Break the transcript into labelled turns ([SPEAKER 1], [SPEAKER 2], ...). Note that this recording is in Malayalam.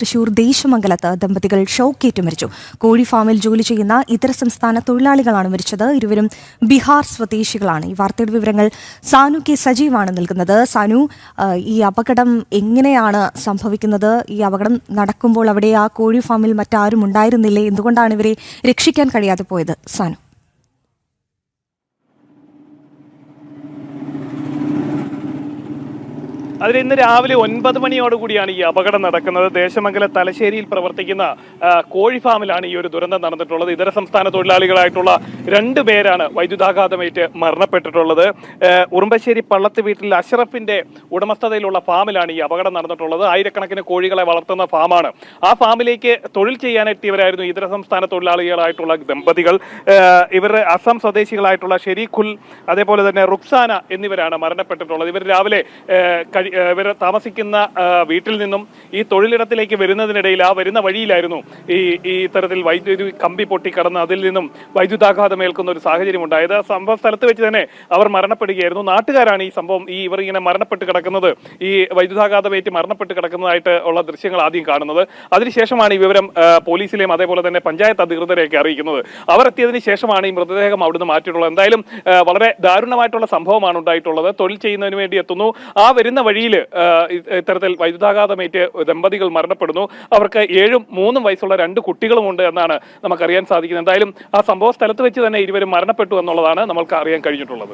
[SPEAKER 1] തൃശൂർ ദേശമംഗലത്ത് ദമ്പതികൾ ഷോക്കേറ്റ് മരിച്ചു. കോഴി ഫാമിൽ ജോലി ചെയ്യുന്ന ഇതര സംസ്ഥാന തൊഴിലാളികളാണ് മരിച്ചത്. ഇരുവരും ബീഹാർ സ്വദേശികളാണ്. ഈ വാർത്തയുടെ വിവരങ്ങൾ സാനു കെ സജീവാണ് നൽകുന്നത്. സാനു, ഈ അപകടം എങ്ങനെയാണ് സംഭവിക്കുന്നത്? ഈ അപകടം നടക്കുമ്പോൾ അവിടെ ആ കോഴി ഫാമിൽ മറ്റാരും ഉണ്ടായിരുന്നില്ലേ? എന്തുകൊണ്ടാണ് ഇവരെ രക്ഷിക്കാൻ കഴിയാതെ പോയത്? സാനു.
[SPEAKER 2] അതിൽ ഇന്ന് രാവിലെ 9 മണിയോടുകൂടിയാണ് ഈ അപകടം നടക്കുന്നത്. ദേശമംഗലം തലശ്ശേരിയിൽ പ്രവർത്തിക്കുന്ന കോഴി ഫാമിലാണ് ഈ ഒരു ദുരന്തം നടന്നിട്ടുള്ളത്. ഇതര സംസ്ഥാന തൊഴിലാളികളായിട്ടുള്ള 2 പേരാണ് വൈദ്യുതാഘാതമേറ്റ് മരണപ്പെട്ടിട്ടുള്ളത്. ഉറുമ്പശ്ശേരി പള്ളത്ത് വീട്ടിൽ അഷ്റഫിന്റെ ഉടമസ്ഥതയിലുള്ള ഫാമിലാണ് ഈ അപകടം നടന്നിട്ടുള്ളത്. ആയിരക്കണക്കിന് കോഴികളെ വളർത്തുന്ന ഫാമാണ്. ആ ഫാമിലേക്ക് തൊഴിൽ ചെയ്യാനെത്തിയവരായിരുന്നു ഇതര സംസ്ഥാന തൊഴിലാളികളായിട്ടുള്ള ദമ്പതികൾ. ഇവർ അസം സ്വദേശികളായിട്ടുള്ള ഷെരീഖുൽ, അതേപോലെ തന്നെ റുക്സാന എന്നിവരാണ് മരണപ്പെട്ടിട്ടുള്ളത്. ഇവർ രാവിലെ ഇവർ താമസിക്കുന്ന വീട്ടിൽ നിന്നും ഈ തൊഴിലിടത്തിലേക്ക് വരുന്നതിനിടയിൽ ആ വരുന്ന വഴിയിലായിരുന്നു ഈ ഇത്തരത്തിൽ വൈദ്യുതി കമ്പി പൊട്ടിക്കടന്ന് അതിൽ നിന്നും വൈദ്യുതാഘാതം ഏൽക്കുന്ന ഒരു സാഹചര്യം ഉണ്ടായത്. സംഭവ സ്ഥലത്ത് വെച്ച് തന്നെ അവർ മരണപ്പെടുകയായിരുന്നു. നാട്ടുകാരാണ് ഈ സംഭവം ഇവർ ഇങ്ങനെ മരണപ്പെട്ട് കിടക്കുന്നത്, ഈ വൈദ്യുതാഘാതമേറ്റ് മരണപ്പെട്ട് കിടക്കുന്നതായിട്ട് ഉള്ള ദൃശ്യങ്ങൾ ആദ്യം കാണുന്നത്. അതിനുശേഷമാണ് ഈ വിവരം പോലീസിലെയും അതേപോലെ തന്നെ പഞ്ചായത്ത് അധികൃതരെയൊക്കെ അറിയിക്കുന്നത്. അവർ എത്തിയതിനു ശേഷമാണ് ഈ മൃതദേഹം അവിടുന്ന് മാറ്റിയിട്ടുള്ളത്. എന്തായാലും വളരെ ദാരുണമായിട്ടുള്ള സംഭവമാണ് ഉണ്ടായിട്ടുള്ളത്. തൊഴിൽ ചെയ്യുന്നതിന് വേണ്ടി എത്തുന്നു, ആ വരുന്ന വഴിയിൽ ഇത്തരത്തിൽ വൈദ്യുതാഘാതമേറ്റ് ദമ്പതികൾ മരണപ്പെടുന്നു. അവർക്ക് 7ഉം 3ഉം വയസ്സുള്ള 2 കുട്ടികളുമുണ്ട് എന്നാണ് നമുക്കറിയാൻ സാധിക്കുന്നത്. എന്തായാലും ആ സംഭവ സ്ഥലത്ത് വെച്ച് തന്നെ ഇരുവരും മരണപ്പെട്ടു എന്നുള്ളതാണ് നമ്മൾക്ക് അറിയാൻ കഴിഞ്ഞിട്ടുള്ളത്.